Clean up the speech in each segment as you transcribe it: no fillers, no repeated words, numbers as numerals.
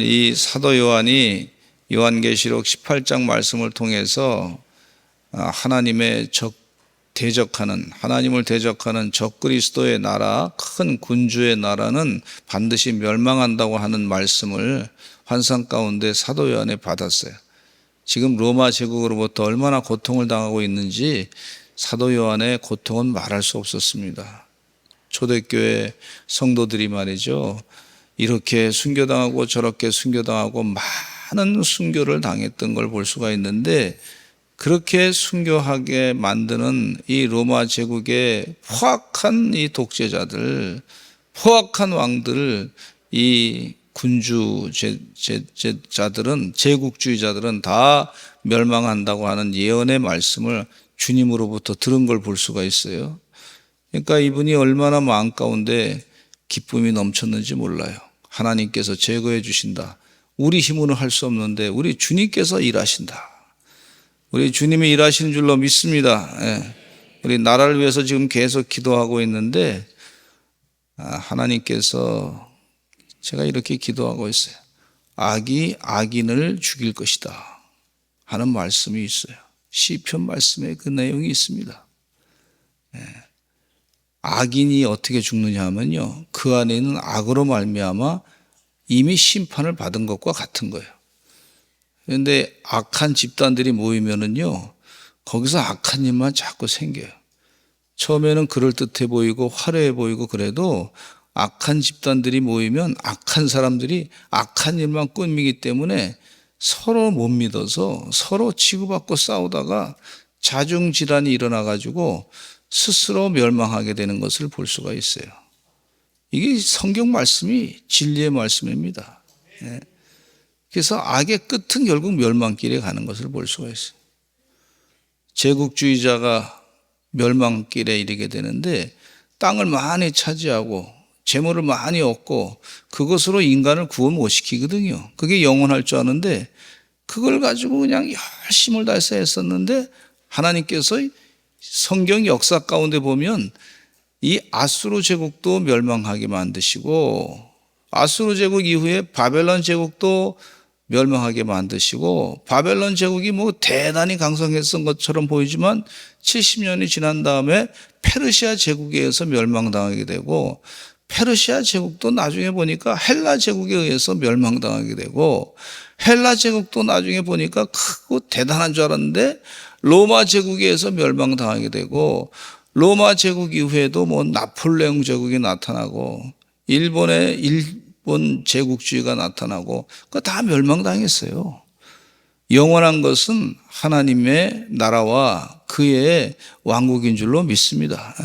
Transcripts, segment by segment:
오늘 이 사도 요한이 요한계시록 18장 말씀을 통해서 하나님의 하나님을 대적하는 적그리스도의 나라, 큰 군주의 나라는 반드시 멸망한다고 하는 말씀을 환상 가운데 사도 요한이 받았어요. 지금 로마 제국으로부터 얼마나 고통을 당하고 있는지 사도 요한의 고통은 말할 수 없었습니다. 초대교회 성도들이 말이죠, 이렇게 순교당하고 저렇게 순교당하고 많은 순교를 당했던 걸 볼 수가 있는데, 그렇게 순교하게 만드는 이 로마 제국의 포악한 이 독재자들, 포악한 왕들, 이 군주제자들은, 제국주의자들은 다 멸망한다고 하는 예언의 말씀을 주님으로부터 들은 걸 볼 수가 있어요. 그러니까 이분이 얼마나 마음 가운데 기쁨이 넘쳤는지 몰라요. 하나님께서 제거해 주신다. 우리 힘으로 할 수 없는데 우리 주님께서 일하신다. 우리 주님이 일하시는 줄로 믿습니다. 우리 나라를 위해서 지금 계속 기도하고 있는데, 하나님께서, 제가 이렇게 기도하고 있어요. 악이 악인을 죽일 것이다 하는 말씀이 있어요. 시편 말씀에 그 내용이 있습니다. 악인이 어떻게 죽느냐 하면요, 그 안에 있는 악으로 말미암아 이미 심판을 받은 것과 같은 거예요. 그런데 악한 집단들이 모이면은요, 거기서 악한 일만 자꾸 생겨요. 처음에는 그럴듯해 보이고 화려해 보이고 그래도 악한 집단들이 모이면 악한 사람들이 악한 일만 꾸미기 때문에 서로 못 믿어서 서로 치고받고 싸우다가 자중질환이 일어나가지고 스스로 멸망하게 되는 것을 볼 수가 있어요. 이게 성경 말씀이 진리의 말씀입니다. 그래서 악의 끝은 결국 멸망길에 가는 것을 볼 수가 있어요. 제국주의자가 멸망길에 이르게 되는데, 땅을 많이 차지하고 재물을 많이 얻고 그것으로 인간을 구원 못 시키거든요. 그게 영원할 줄 아는데 그걸 가지고 그냥 열심을 다해서 했었는데, 하나님께서 성경 역사 가운데 보면 이 아수르 제국도 멸망하게 만드시고, 아수르 제국 이후에 바벨론 제국도 멸망하게 만드시고, 바벨론 제국이 대단히 강성했던 것처럼 보이지만 70년이 지난 다음에 페르시아 제국에 의해서 멸망당하게 되고, 페르시아 제국도 나중에 보니까 헬라 제국에 의해서 멸망당하게 되고, 헬라 제국도 나중에 보니까 크고 대단한 줄 알았는데 로마 제국에 의해서 멸망당하게 되고, 로마 제국 이후에도 나폴레옹 제국이 나타나고 일본 제국주의가 나타나고 그거 다 멸망당했어요. 영원한 것은 하나님의 나라와 그의 왕국인 줄로 믿습니다.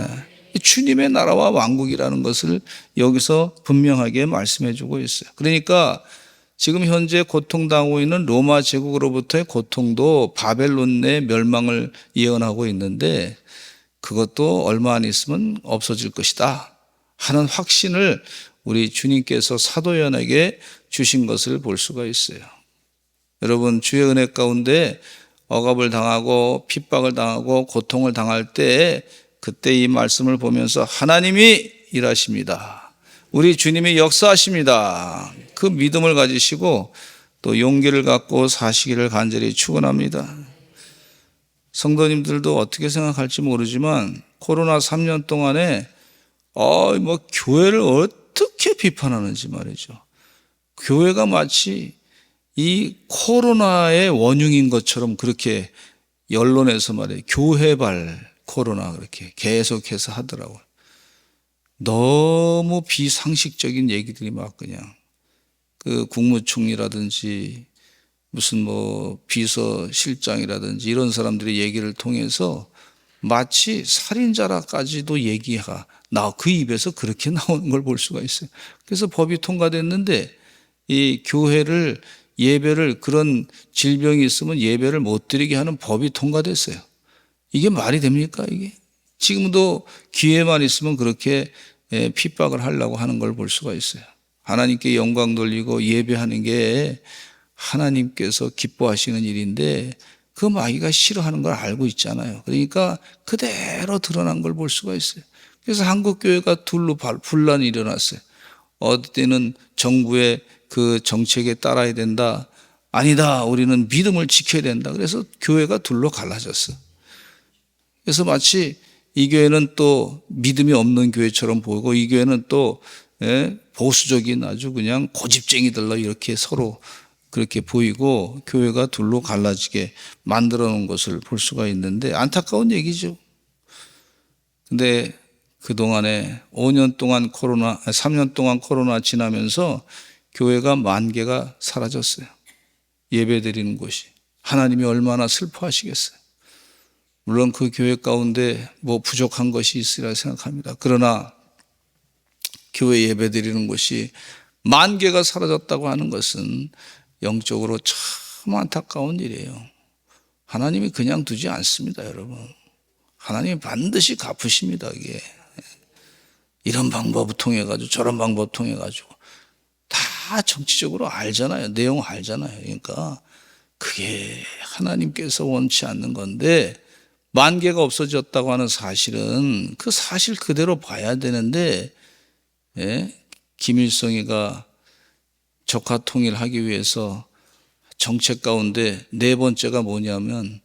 주님의 나라와 왕국이라는 것을 여기서 분명하게 말씀해 주고 있어요. 그러니까 지금 현재 고통당하고 있는 로마 제국으로부터의 고통도 바벨론의 멸망을 예언하고 있는데, 그것도 얼마 안 있으면 없어질 것이다 하는 확신을 우리 주님께서 사도 요한에게 주신 것을 볼 수가 있어요. 여러분, 주의 은혜 가운데 억압을 당하고 핍박을 당하고 고통을 당할 때, 그때 이 말씀을 보면서 하나님이 일하십니다, 우리 주님이 역사하십니다, 그 믿음을 가지시고 또 용기를 갖고 사시기를 간절히 축원합니다. 성도님들도 어떻게 생각할지 모르지만 코로나 3년 동안에 교회를 어떻게 비판하는지 말이죠. 교회가 마치 이 코로나의 원흉인 것처럼 그렇게 언론에서 말이에요, 교회발 코로나 그렇게 계속해서 하더라고요. 너무 비상식적인 얘기들이 막 그냥 그 국무총리라든지 무슨 비서실장이라든지 이런 사람들의 얘기를 통해서 마치 살인자라까지도 얘기가 그 입에서 그렇게 나오는 걸 볼 수가 있어요. 그래서 법이 통과됐는데, 이 교회를 예배를, 그런 질병이 있으면 예배를 못 드리게 하는 법이 통과됐어요. 이게 말이 됩니까 이게? 지금도 기회만 있으면 그렇게 핍박을 하려고 하는 걸 볼 수가 있어요. 하나님께 영광 돌리고 예배하는 게 하나님께서 기뻐하시는 일인데 그 마귀가 싫어하는 걸 알고 있잖아요. 그러니까 그대로 드러난 걸 볼 수가 있어요. 그래서 한국교회가 둘로 분란이 일어났어요. 어디는 정부의 그 정책에 따라야 된다. 아니다. 우리는 믿음을 지켜야 된다. 그래서 교회가 둘로 갈라졌어. 그래서 마치 이 교회는 또 믿음이 없는 교회처럼 보이고 이 교회는 또 보수적인 아주 그냥 고집쟁이들로 이렇게 서로 그렇게 보이고 교회가 둘로 갈라지게 만들어 놓은 것을 볼 수가 있는데 안타까운 얘기죠. 근데 그동안에 5년 동안 3년 동안 코로나 지나면서 교회가 10,000개가 사라졌어요. 예배 드리는 곳이. 하나님이 얼마나 슬퍼하시겠어요. 물론 그 교회 가운데 뭐 부족한 것이 있으리라 생각합니다. 그러나 교회 예배 드리는 곳이 10,000개가 사라졌다고 하는 것은 영적으로 참 안타까운 일이에요. 하나님이 그냥 두지 않습니다, 여러분. 하나님이 반드시 갚으십니다, 이게. 이런 방법을 통해가지고 저런 방법을 통해가지고 다 정치적으로 알잖아요. 내용 알잖아요. 그러니까 그게 하나님께서 원치 않는 건데 10,000개가 없어졌다고 하는 사실은 그 사실 그대로 봐야 되는데 김일성이가 적화 통일하기 위해서 정책 가운데 4번째가 뭐냐면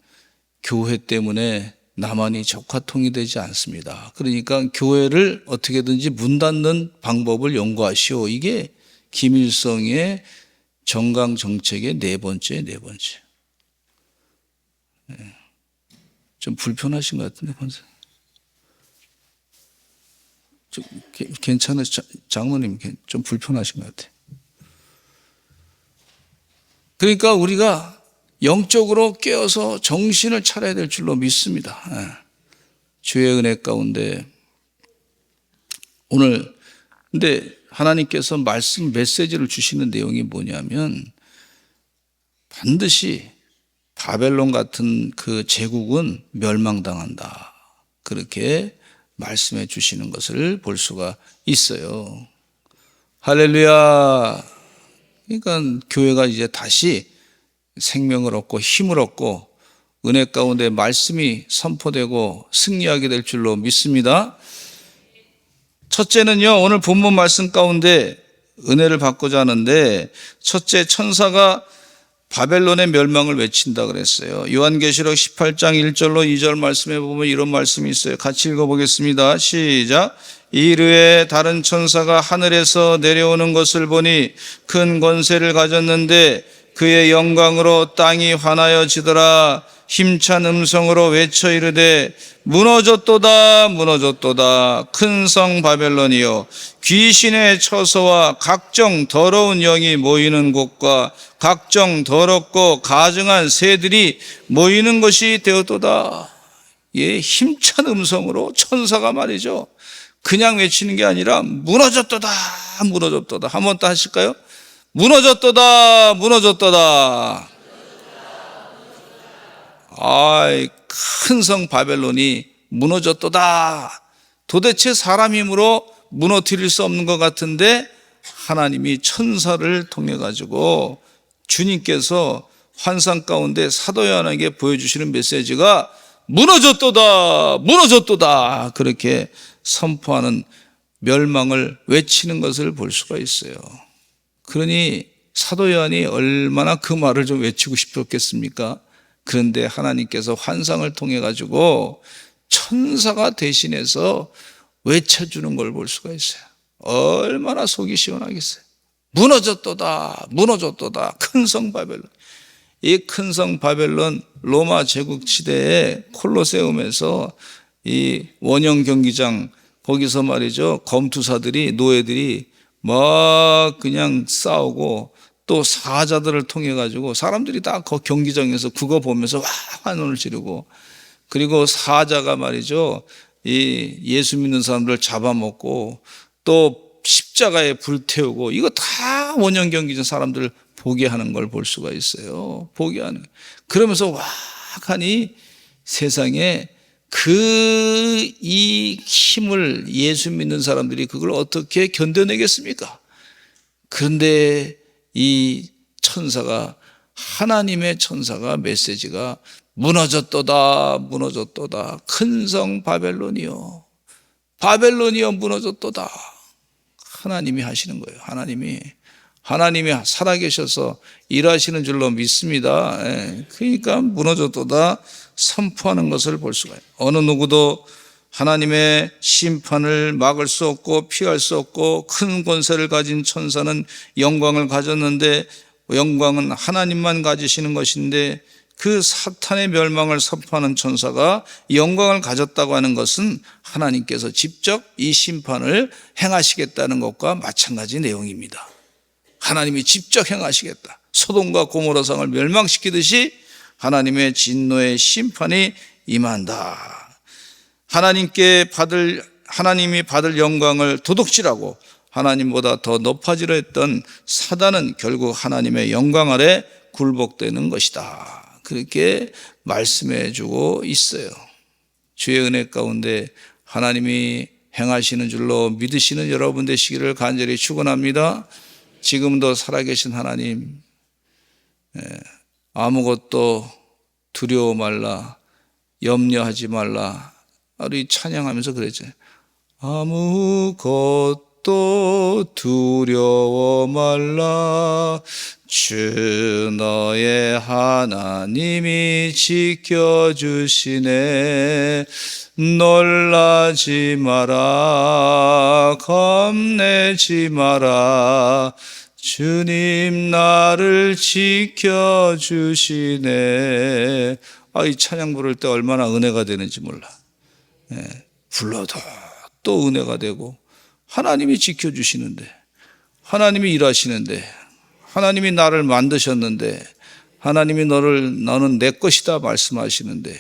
교회 때문에 남한이 적화 통일되지 않습니다. 그러니까 교회를 어떻게든지 문 닫는 방법을 연구하시오. 이게 김일성의 정강 정책의 4번째. 좀 불편하신 것 같은데, 권사님. 괜찮아요. 장모님 좀 불편하신 것 같아요. 그러니까 우리가 영적으로 깨어서 정신을 차려야 될 줄로 믿습니다. 주의 은혜 가운데 오늘 근데 하나님께서 말씀 메시지를 주시는 내용이 뭐냐면 반드시 바벨론 같은 그 제국은 멸망당한다. 그렇게 말씀해 주시는 것을 볼 수가 있어요. 할렐루야. 그러니까 교회가 이제 다시 생명을 얻고 힘을 얻고 은혜 가운데 말씀이 선포되고 승리하게 될 줄로 믿습니다. 첫째는요, 오늘 본문 말씀 가운데 은혜를 받고자 하는데 첫째, 천사가 바벨론의 멸망을 외친다 그랬어요. 요한계시록 18장 1절로 2절 말씀에 보면 이런 말씀이 있어요. 같이 읽어보겠습니다. 시작. 이르에 다른 천사가 하늘에서 내려오는 것을 보니 큰 권세를 가졌는데 그의 영광으로 땅이 환하여지더라. 힘찬 음성으로 외쳐 이르되 무너졌도다 무너졌도다 큰 성 바벨론이여 귀신의 처소와 각종 더러운 영이 모이는 곳과 각종 더럽고 가증한 새들이 모이는 것이 되었도다. 예, 힘찬 음성으로 천사가 말이죠. 그냥 외치는 게 아니라 무너졌도다 무너졌도다. 한 번 더 하실까요? 무너졌도다 무너졌도다. 아이, 큰 성 바벨론이 무너졌도다. 도대체 사람 힘으로 무너뜨릴 수 없는 것 같은데 하나님이 천사를 통해 가지고 주님께서 환상 가운데 사도 요한에게 보여주시는 메시지가 무너졌도다 무너졌도다 그렇게 선포하는 멸망을 외치는 것을 볼 수가 있어요. 그러니 사도 요한이 얼마나 그 말을 좀 외치고 싶었겠습니까? 그런데 하나님께서 환상을 통해 가지고 천사가 대신해서 외쳐주는 걸 볼 수가 있어요. 얼마나 속이 시원하겠어요. 무너졌도다 무너졌도다 큰 성 바벨론. 이 큰 성 바벨론 로마 제국 시대에 콜로세움에서 이 원형 경기장 거기서 말이죠, 검투사들이 노예들이 막 그냥 싸우고 또 사자들을 통해 가지고 사람들이 다 그 경기장에서 그거 보면서 와 환호를 지르고, 그리고 사자가 말이죠, 이 예수 믿는 사람들 잡아먹고 또 십자가에 불태우고, 이거 다 원형 경기장 사람들 보게 하는 걸 볼 수가 있어요. 보게 하는. 그러면서 와 하니 세상에 이 힘을 예수 믿는 사람들이 그걸 어떻게 견뎌내겠습니까? 그런데 이 천사가, 하나님의 천사가 메시지가 무너졌도다 무너졌도다 큰 성 바벨론이요 바벨론이요 무너졌도다. 하나님이 하시는 거예요. 하나님이 하나님이 살아계셔서 일하시는 줄로 믿습니다. 그러니까 무너졌도다 선포하는 것을 볼 수가 있어요. 어느 누구도 하나님의 심판을 막을 수 없고 피할 수 없고 큰 권세를 가진 천사는 영광을 가졌는데 영광은 하나님만 가지시는 것인데 그 사탄의 멸망을 선포하는 천사가 영광을 가졌다고 하는 것은 하나님께서 직접 이 심판을 행하시겠다는 것과 마찬가지 내용입니다. 하나님이 직접 행하시겠다. 소돔과 고모라 성을 멸망시키듯이 하나님의 진노의 심판이 임한다. 하나님이 받을 영광을 도둑질하고 하나님보다 더 높아지려 했던 사단은 결국 하나님의 영광 아래 굴복되는 것이다. 그렇게 말씀해 주고 있어요. 주의 은혜 가운데 하나님이 행하시는 줄로 믿으시는 여러분 되시기를 간절히 축원합니다. 지금도 살아계신 하나님, 아무것도 두려워 말라, 염려하지 말라. 우리 찬양하면서 그랬죠. 아무것도 두려워 말라, 주 너의 하나님이 지켜주시네. 놀라지 마라, 겁내지 마라, 주님 나를 지켜주시네. 이 찬양 부를 때 얼마나 은혜가 되는지 몰라. 불러도 또 은혜가 되고, 하나님이 지켜주시는데, 하나님이 일하시는데, 하나님이 나를 만드셨는데, 하나님이 너는 내 것이다 말씀하시는데,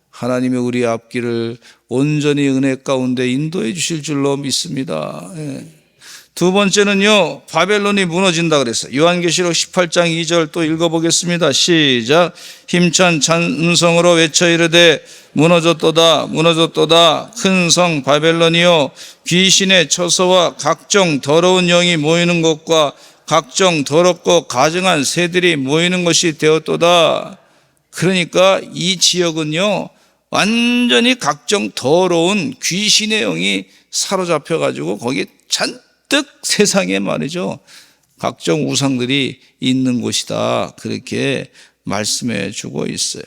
하나님이 우리 앞길을 온전히 은혜 가운데 인도해 주실 줄로 믿습니다. 두 번째는요, 바벨론이 무너진다 그랬어요. 요한계시록 18장 2절 또 읽어보겠습니다. 시작. 힘찬 찬송으로 외쳐 이르되 무너졌도다 무너졌도다 큰 성 바벨론이요, 귀신의 처소와 각종 더러운 영이 모이는 곳과 각종 더럽고 가증한 새들이 모이는 것이 되었도다. 그러니까 이 지역은요, 완전히 각종 더러운 귀신의 영이 사로잡혀 가지고 거기 잔뜩 세상에 말이죠, 각종 우상들이 있는 곳이다. 그렇게 말씀해 주고 있어요.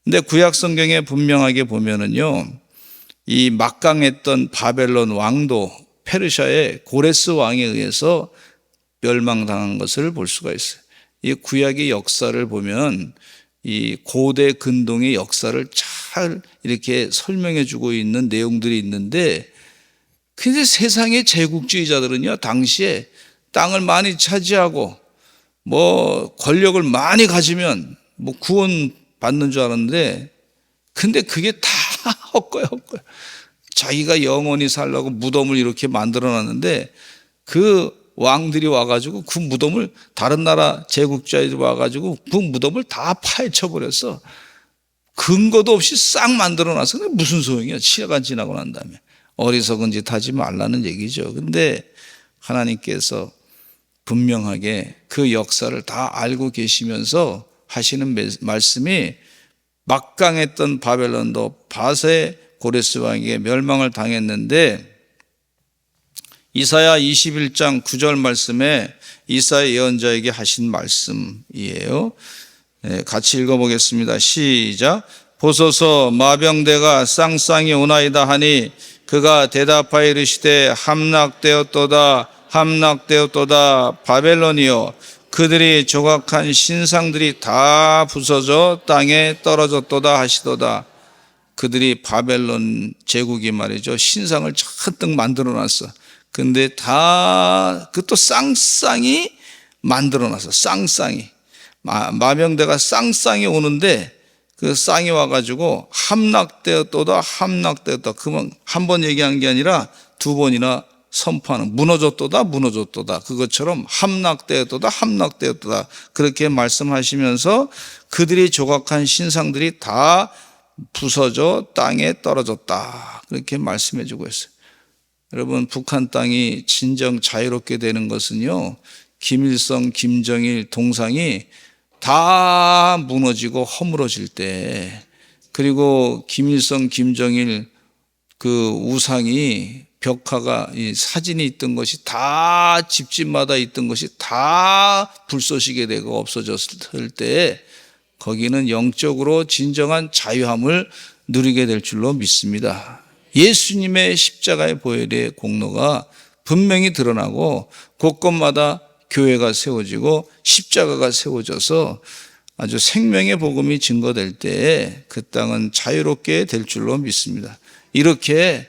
근데 구약 성경에 분명하게 보면은요, 이 막강했던 바벨론 왕도 페르시아의 고레스 왕에 의해서 멸망당한 것을 볼 수가 있어요. 이 구약의 역사를 보면 이 고대 근동의 역사를 잘 이렇게 설명해 주고 있는 내용들이 있는데, 근데 세상의 제국주의자들은요, 당시에 땅을 많이 차지하고 권력을 많이 가지면 구원 받는 줄 알았는데, 근데 그게 다 헛거야. 자기가 영원히 살려고 무덤을 이렇게 만들어 놨는데, 그 왕들이 와가지고 그 무덤을, 다른 나라 제국자들이 와가지고 그 무덤을 다 파헤쳐 버렸어. 근거도 없이 싹 만들어 놔서 무슨 소용이야, 시간 지나고 난 다음에. 어리석은 짓 하지 말라는 얘기죠. 근데 하나님께서 분명하게 그 역사를 다 알고 계시면서 하시는 말씀이, 막강했던 바벨론도 바세 고레스 왕에게 멸망을 당했는데, 이사야 21장 9절 말씀에 이사야 예언자에게 하신 말씀이에요. 같이 읽어보겠습니다. 시작. 보소서 마병대가 쌍쌍이 오나이다 하니 그가 대답하여 이르시되 함락되었도다 함락되었도다 바벨론이요, 그들이 조각한 신상들이 다 부서져 땅에 떨어졌도다 하시도다. 그들이 바벨론 제국이 말이죠, 신상을 잔뜩 만들어 놨어. 근데 다 그것도 쌍쌍이 만들어 놨어. 쌍쌍이. 마병대가 쌍쌍이 오는데 그 쌍이 와가지고 함락되었도다 함락되었다. 그만 한 번 얘기한 게 아니라 두 번이나 선포하는, 무너졌도다 무너졌도다. 그것처럼 함락되었도다 함락되었도다. 그렇게 말씀하시면서 그들이 조각한 신상들이 다 부서져 땅에 떨어졌다. 그렇게 말씀해 주고 있어요. 여러분, 북한 땅이 진정 자유롭게 되는 것은요, 김일성, 김정일 동상이 다 무너지고 허물어질 때, 그리고 김일성, 김정일 그 우상이 벽화가 이 사진이 있던 것이 다 집집마다 있던 것이 다 불쏘시개 되고 없어졌을 때 거기는 영적으로 진정한 자유함을 누리게 될 줄로 믿습니다. 예수님의 십자가의 보혈의 공로가 분명히 드러나고 곳곳마다 교회가 세워지고 십자가가 세워져서 아주 생명의 복음이 증거될 때에 그 땅은 자유롭게 될 줄로 믿습니다. 이렇게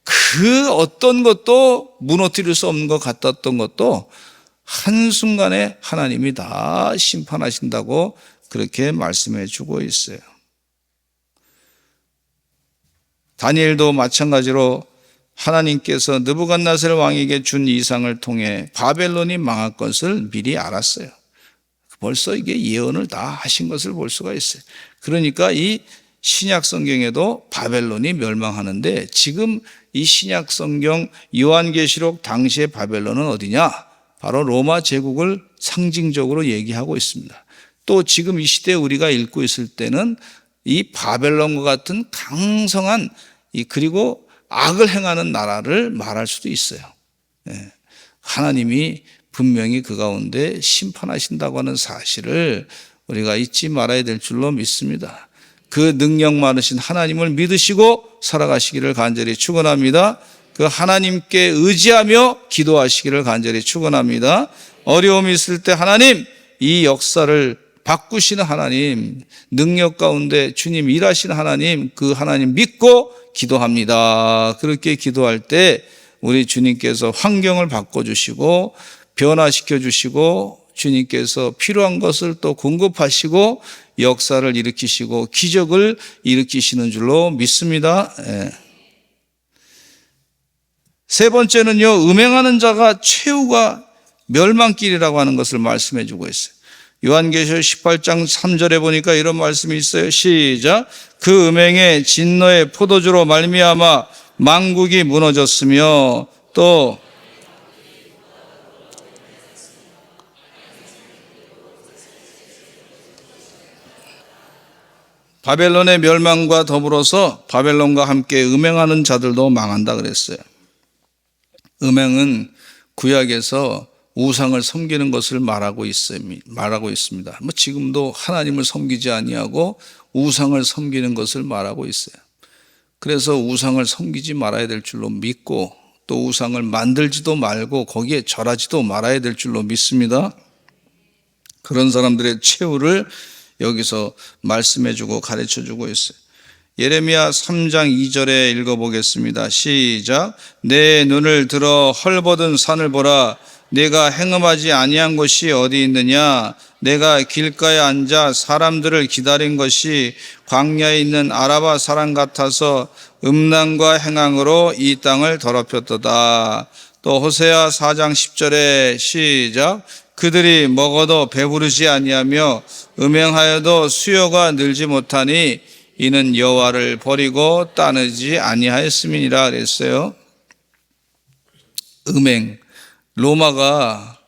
그 어떤 것도 무너뜨릴 수 없는 것 같았던 것도 한순간에 하나님이 다 심판하신다고 그렇게 말씀해 주고 있어요. 다니엘도 마찬가지로 하나님께서 느부갓네살 왕에게 준 이상을 통해 바벨론이 망할 것을 미리 알았어요. 벌써 이게 예언을 다 하신 것을 볼 수가 있어요. 그러니까 이 신약 성경에도 바벨론이 멸망하는데 지금 이 신약 성경 요한계시록 당시의 바벨론은 어디냐? 바로 로마 제국을 상징적으로 얘기하고 있습니다. 또 지금 이 시대에 우리가 읽고 있을 때는 이 바벨론과 같은 강성한 그리고 악을 행하는 나라를 말할 수도 있어요. 하나님이 분명히 그 가운데 심판하신다고 하는 사실을 우리가 잊지 말아야 될 줄로 믿습니다. 그 능력 많으신 하나님을 믿으시고 살아가시기를 간절히 축원합니다. 그 하나님께 의지하며 기도하시기를 간절히 축원합니다. 어려움이 있을 때 하나님, 이 역사를 바꾸시는 하나님, 능력 가운데 주님 일하시는 하나님, 그 하나님 믿고 기도합니다. 그렇게 기도할 때 우리 주님께서 환경을 바꿔주시고 변화시켜 주시고 주님께서 필요한 것을 또 공급하시고 역사를 일으키시고 기적을 일으키시는 줄로 믿습니다. 세 번째는요, 음행하는 자가 최후가 멸망길이라고 하는 것을 말씀해 주고 있어요. 요한계시록 18장 3절에 보니까 이런 말씀이 있어요. 시작. 그 음행의 진노의 포도주로 말미암아 만국이 무너졌으며 또 바벨론의 멸망과 더불어서 바벨론과 함께 음행하는 자들도 망한다 그랬어요. 음행은 구약에서 우상을 섬기는 것을 말하고 있습니다. 뭐 지금도 하나님을 섬기지 아니하고 우상을 섬기는 것을 말하고 있어요. 그래서 우상을 섬기지 말아야 될 줄로 믿고 또 우상을 만들지도 말고 거기에 절하지도 말아야 될 줄로 믿습니다. 그런 사람들의 최후를 여기서 말씀해주고 가르쳐주고 있어요. 예레미야 3장 2절에 읽어보겠습니다. 시작. 내 눈을 들어 헐벗은 산을 보라. 내가 행음하지 아니한 곳이 어디 있느냐? 내가 길가에 앉아 사람들을 기다린 것이 광야에 있는 아라바 사람 같아서 음란과 행악으로 이 땅을 더럽혔도다. 또 호세아 4장 10절에 시작. 그들이 먹어도 배부르지 아니하며 음행하여도 수요가 늘지 못하니 이는 여호와를 버리고 따르지 아니하였음이니라 그랬어요. 음행. 로마가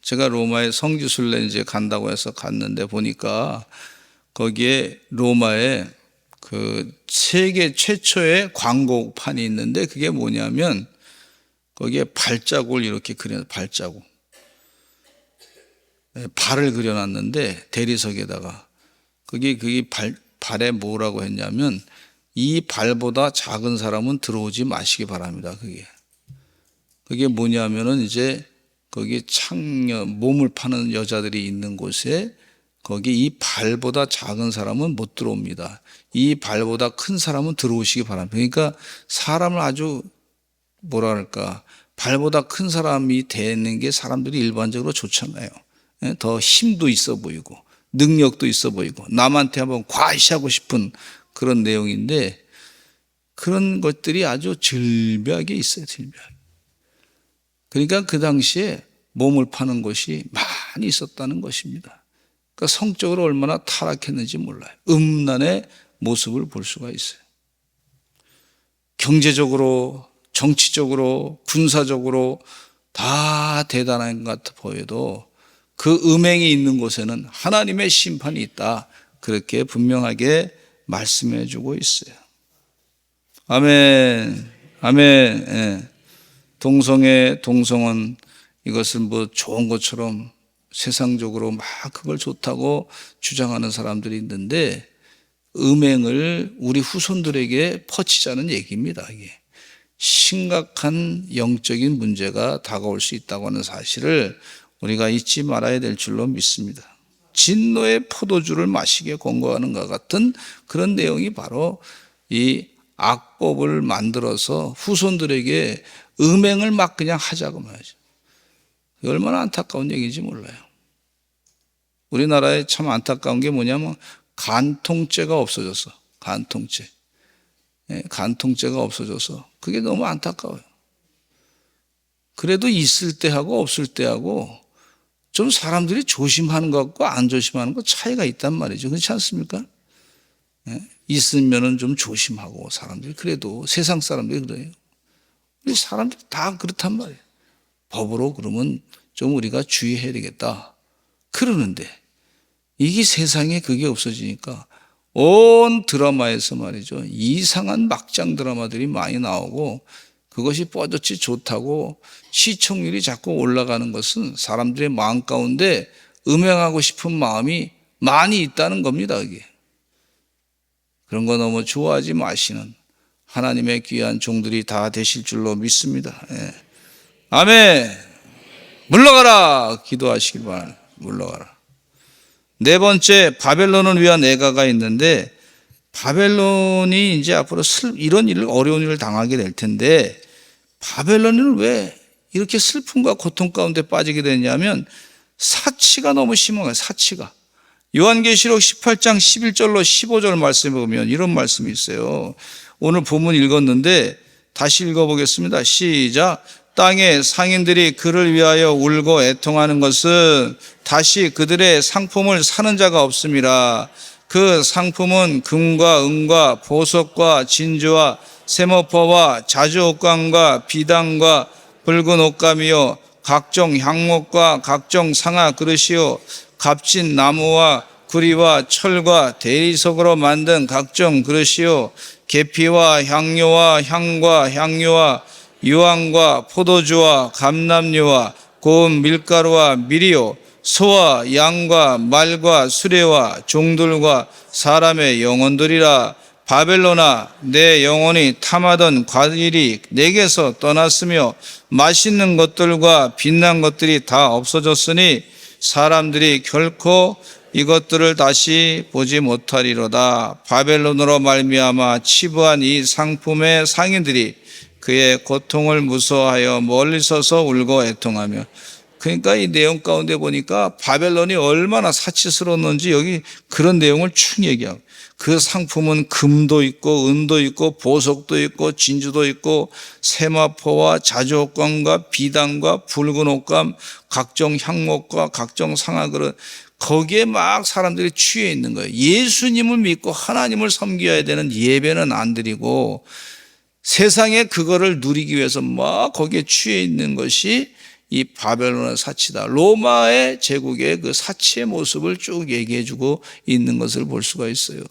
제가 로마에 성지순례 이제 간다고 해서 갔는데 보니까 거기에 로마에 그 세계 최초의 광고판이 있는데 그게 뭐냐면 거기에 발자국을 이렇게 발자국. 발을 그려놨는데 대리석에다가 그게 발에 뭐라고 했냐면 이 발보다 작은 사람은 들어오지 마시기 바랍니다. 그게 뭐냐면은 이제 거기 몸을 파는 여자들이 있는 곳에 거기 이 발보다 작은 사람은 못 들어옵니다. 이 발보다 큰 사람은 들어오시기 바랍니다. 그러니까 사람을 아주 발보다 큰 사람이 되는 게 사람들이 일반적으로 좋잖아요. 더 힘도 있어 보이고 능력도 있어 보이고 남한테 한번 과시하고 싶은 그런 내용인데 그런 것들이 아주 절묘하게 있어요. 절묘하게. 그러니까 그 당시에 몸을 파는 곳이 많이 있었다는 것입니다. 그러니까 성적으로 얼마나 타락했는지 몰라요. 음란의 모습을 볼 수가 있어요. 경제적으로, 정치적으로, 군사적으로 다 대단한 것 같아 보여도 그 음행이 있는 곳에는 하나님의 심판이 있다. 그렇게 분명하게 말씀해 주고 있어요. 아멘. 아멘. 예. 동성애, 동성은 이것은 뭐 좋은 것처럼 세상적으로 막 그걸 좋다고 주장하는 사람들이 있는데 음행을 우리 후손들에게 퍼치자는 얘기입니다. 이게 심각한 영적인 문제가 다가올 수 있다고 하는 사실을 우리가 잊지 말아야 될 줄로 믿습니다. 진노의 포도주를 마시게 권고하는 것 같은 그런 내용이 바로 이 악법을 만들어서 후손들에게 음행을 막 그냥 하자고 말이죠. 얼마나 안타까운 얘기인지 몰라요. 우리나라에 참 안타까운 게 뭐냐면 간통죄가 없어졌어. 간통죄. 간통죄가 없어져서 그게 너무 안타까워요. 그래도 있을 때하고 없을 때하고 좀 사람들이 조심하는 것과 안 조심하는 것 차이가 있단 말이죠. 그렇지 않습니까? 있으면은 좀 조심하고 사람들이 그래도 세상 사람들이 그래요. 우리 사람들이 다 그렇단 말이에요. 법으로 그러면 좀 우리가 주의해야 되겠다. 그러는데 이게 세상에 그게 없어지니까 온 드라마에서 말이죠. 이상한 막장 드라마들이 많이 나오고 그것이 뻗어치 좋다고 시청률이 자꾸 올라가는 것은 사람들의 마음 가운데 음행하고 싶은 마음이 많이 있다는 겁니다. 이게. 그런 거 너무 좋아하지 마시는 하나님의 귀한 종들이 다 되실 줄로 믿습니다. 예. 아멘. 물러가라. 기도하시길 바랍니다. 물러가라. 네 번째, 바벨론을 위한 애가가 있는데 바벨론이 이제 앞으로 이런 일을 어려운 일을 당하게 될 텐데 바벨론은 왜 이렇게 슬픔과 고통 가운데 빠지게 됐냐면 사치가 너무 심한 거예요. 사치가. 요한계시록 18장 11절로 15절 말씀에 보면 이런 말씀이 있어요. 오늘 본문 읽었는데 다시 읽어보겠습니다. 시작. 땅의 상인들이 그를 위하여 울고 애통하는 것은 다시 그들의 상품을 사는 자가 없음이라. 그 상품은 금과 은과 보석과 진주와 세모포와 자주옥감과 비단과 붉은 옷감이요 각종 향목과 각종 상아 그릇이요 값진 나무와 구리와 철과 대리석으로 만든 각종 그릇이요 계피와 향료와 향과 향유와 유황과 포도주와 감람류와 고운 밀가루와 밀이요 소와 양과 말과 수레와 종들과 사람의 영혼들이라. 바벨론아, 내 영혼이 탐하던 과일이 내게서 떠났으며 맛있는 것들과 빛난 것들이 다 없어졌으니 사람들이 결코 이것들을 다시 보지 못하리로다. 바벨론으로 말미암아 치부한 이 상품의 상인들이 그의 고통을 무서워하여 멀리 서서 울고 애통하며. 그러니까 이 내용 가운데 보니까 바벨론이 얼마나 사치스러웠는지 여기 그런 내용을 충 얘기하고, 그 상품은 금도 있고 은도 있고 보석도 있고 진주도 있고 세마포와 자주옥감과 비단과 붉은 옷감 각종 향목과 각종 상아그릇, 거기에 막 사람들이 취해 있는 거예요. 예수님을 믿고 하나님을 섬겨야 되는 예배는 안 드리고 세상에 그거를 누리기 위해서 막 거기에 취해 있는 것이 이 바벨론의 사치다. 로마의 제국의 그 사치의 모습을 쭉 얘기해 주고 있는 것을 볼 수가 있어요.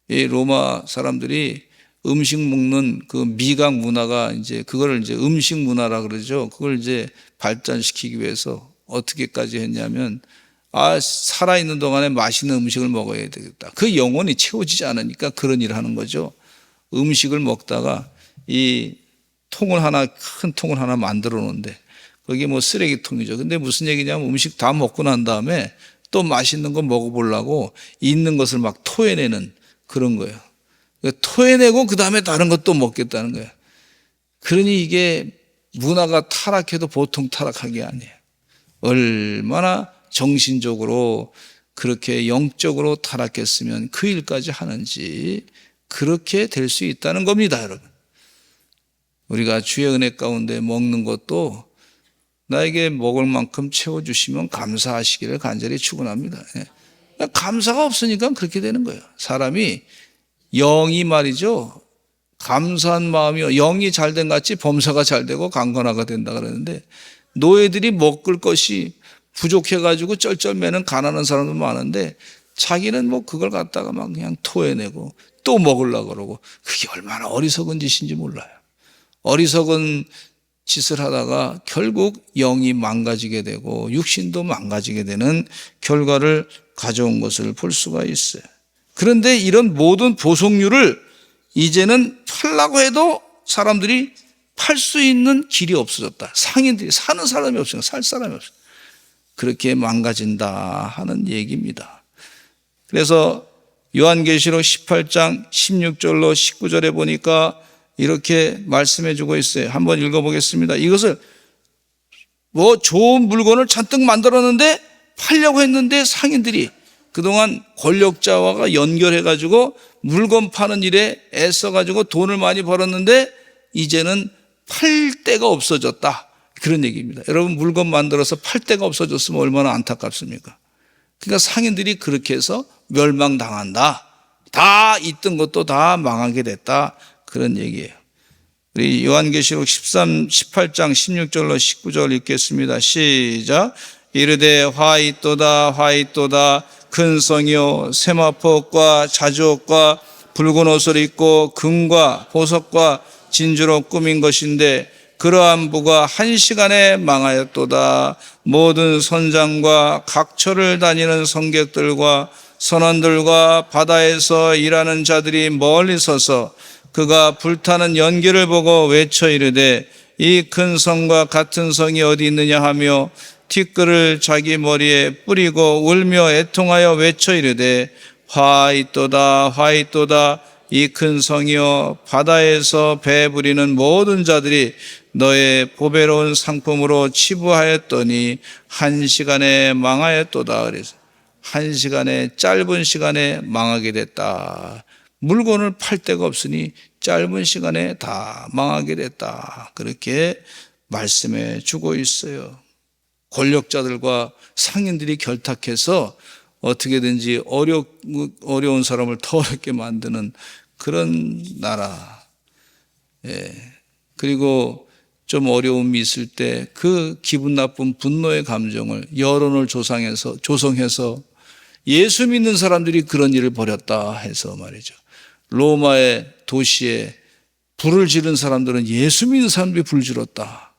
이 로마 사람들이 음식 먹는 그 미각 문화가 이제 그거를 이제 음식 문화라 그러죠. 그걸 이제 발전시키기 위해서 어떻게까지 했냐면 살아있는 동안에 맛있는 음식을 먹어야 되겠다. 그 영혼이 채워지지 않으니까 그런 일을 하는 거죠. 음식을 먹다가 이 큰 통을 하나 만들어 놓는데 거기 뭐 쓰레기통이죠. 근데 무슨 얘기냐면 음식 다 먹고 난 다음에 또 맛있는 거 먹어보려고 있는 것을 막 토해내는 그런 거예요. 토해내고 그 다음에 다른 것도 먹겠다는 거예요. 그러니 이게 문화가 타락해도 보통 타락한 게 아니에요. 얼마나 정신적으로 그렇게 영적으로 타락했으면 그 일까지 하는지, 그렇게 될 수 있다는 겁니다, 여러분. 우리가 주의 은혜 가운데 먹는 것도 나에게 먹을 만큼 채워주시면 감사하시기를 간절히 축원합니다. 감사가 없으니까 그렇게 되는 거예요. 사람이 영이 말이죠, 감사한 마음이 영이 잘된 같이 범사가 잘되고 강건하가 된다 그러는데, 노예들이 먹을 것이 부족해가지고 쩔쩔매는 가난한 사람도 많은데 자기는 뭐 그걸 갖다가 막 그냥 토해내고 또 먹으려고 그러고, 그게 얼마나 어리석은 짓인지 몰라요. 어리석은 짓을 하다가 결국 영이 망가지게 되고 육신도 망가지게 되는 결과를 가져온 것을 볼 수가 있어요. 그런데 이런 모든 보석류를 이제는 팔라고 해도 사람들이 팔 수 있는 길이 없어졌다. 상인들이 사는 사람이 없으니까 살 사람이 없어요. 그렇게 망가진다 하는 얘기입니다. 그래서 요한계시록 18장 16절로 19절에 보니까 이렇게 말씀해 주고 있어요. 한번 읽어보겠습니다. 이것을 좋은 물건을 잔뜩 만들었는데 팔려고 했는데 상인들이 그동안 권력자와 연결해가지고 물건 파는 일에 애써가지고 돈을 많이 벌었는데 이제는 팔 데가 없어졌다. 그런 얘기입니다. 여러분, 물건 만들어서 팔 데가 없어졌으면 얼마나 안타깝습니까? 그러니까 상인들이 그렇게 해서 멸망당한다. 다 있던 것도 다 망하게 됐다. 그런 얘기예요. 우리 요한계시록 18장 16절로 19절 읽겠습니다. 시작. 이르되 화 있도다 화 있도다 큰 성이요 세마포옷과 자주옷과 붉은 옷을 입고 금과 보석과 진주로 꾸민 것인데 그러한 부가 한 시간에 망하였도다. 모든 선장과 각처를 다니는 성객들과 선원들과 바다에서 일하는 자들이 멀리 서서 그가 불타는 연기를 보고 외쳐 이르되 이 큰 성과 같은 성이 어디 있느냐 하며 티끌을 자기 머리에 뿌리고 울며 애통하여 외쳐 이르되 화 있도다 화 있도다 이 큰 성이여 바다에서 배 부리는 모든 자들이 너의 보배로운 상품으로 치부하였더니 한 시간에 망하였도다. 그래서 한 시간에 짧은 시간에 망하게 됐다. 물건을 팔 데가 없으니 짧은 시간에 다 망하게 됐다. 그렇게 말씀해 주고 있어요. 권력자들과 상인들이 결탁해서 어떻게든지 어려운 사람을 더 어렵게 만드는 그런 나라. 그리고 좀 어려움이 있을 때 그 기분 나쁜 분노의 감정을 여론을 조성해서 예수 믿는 사람들이 그런 일을 벌였다 해서 말이죠. 로마의 도시에 불을 지른 사람들은 예수 믿는 사람들이 불 질렀다.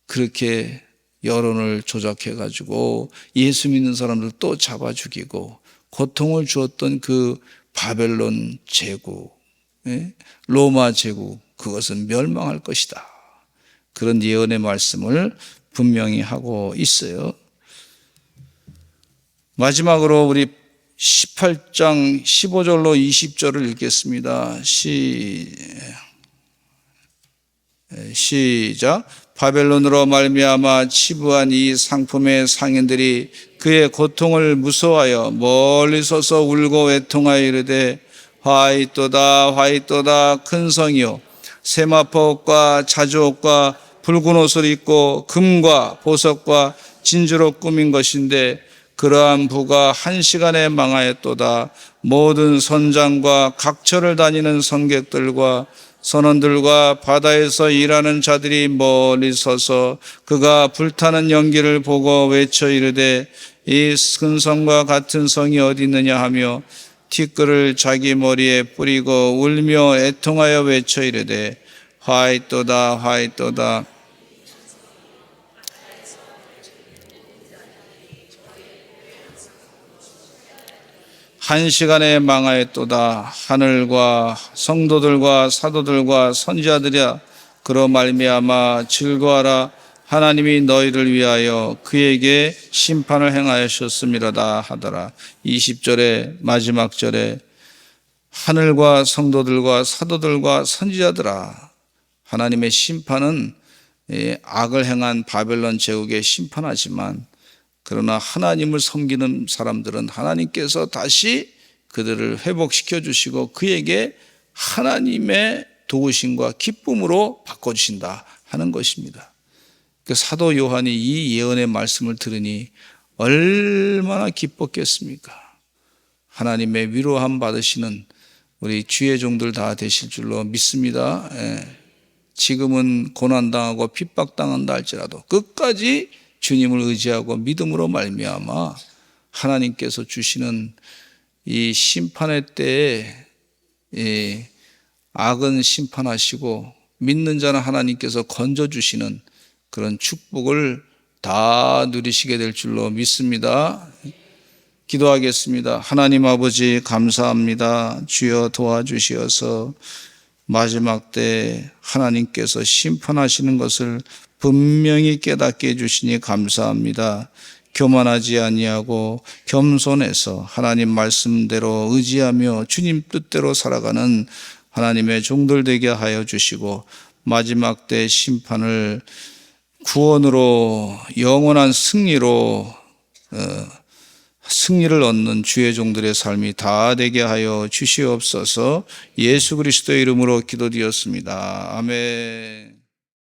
그렇게 여론을 조작해가지고 예수 믿는 사람들 또 잡아 죽이고 고통을 주었던 그 바벨론 제국, 로마 제국, 그것은 멸망할 것이다. 그런 예언의 말씀을 분명히 하고 있어요. 마지막으로 우리 18장 15절로 20절을 읽겠습니다. 시작. 바벨론으로 말미암아 치부한 이 상품의 상인들이 그의 고통을 무서워하여 멀리 서서 울고 애통하여 이르되 화 있도다 화 있도다 큰 성이요 세마포옷과 자주옷과 붉은 옷을 입고 금과 보석과 진주로 꾸민 것인데 그러한 부가 한 시간에 망하였도다. 모든 선장과 각처를 다니는 성객들과 선원들과 바다에서 일하는 자들이 멀리 서서 그가 불타는 연기를 보고 외쳐 이르되 이 큰 성과 같은 성이 어디 있느냐 하며 티끌을 자기 머리에 뿌리고 울며 애통하여 외쳐 이르되 화 있도다 화 있도다. 한 시간에 망하였도다. 하늘과 성도들과 사도들과 선지자들이야 그로 말미암아 즐거워하라. 하나님이 너희를 위하여 그에게 심판을 행하셨음이로다 하더라. 20절의 마지막 절에 하늘과 성도들과 사도들과 선지자들아, 하나님의 심판은 악을 행한 바벨론 제국에 심판하지만 그러나 하나님을 섬기는 사람들은 하나님께서 다시 그들을 회복시켜 주시고 그에게 하나님의 도우심과 기쁨으로 바꿔주신다 하는 것입니다. 그 사도 요한이 이 예언의 말씀을 들으니 얼마나 기뻤겠습니까? 하나님의 위로함 받으시는 우리 주의 종들 다 되실 줄로 믿습니다. 지금은 고난당하고 핍박당한다 할지라도 끝까지 주님을 의지하고 믿음으로 말미암아 하나님께서 주시는 이 심판의 때에 악은 심판하시고 믿는 자는 하나님께서 건져주시는 그런 축복을 다 누리시게 될 줄로 믿습니다. 기도하겠습니다. 하나님 아버지 감사합니다. 주여 도와주시어서 마지막 때 하나님께서 심판하시는 것을 분명히 깨닫게 해주시니 감사합니다. 교만하지 아니하고 겸손해서 하나님 말씀대로 의지하며 주님 뜻대로 살아가는 하나님의 종들 되게 하여 주시고 마지막 때 심판을 구원으로 영원한 승리로 승리를 얻는 주의 종들의 삶이 다 되게 하여 주시옵소서. 예수 그리스도의 이름으로 기도드렸습니다. 아멘.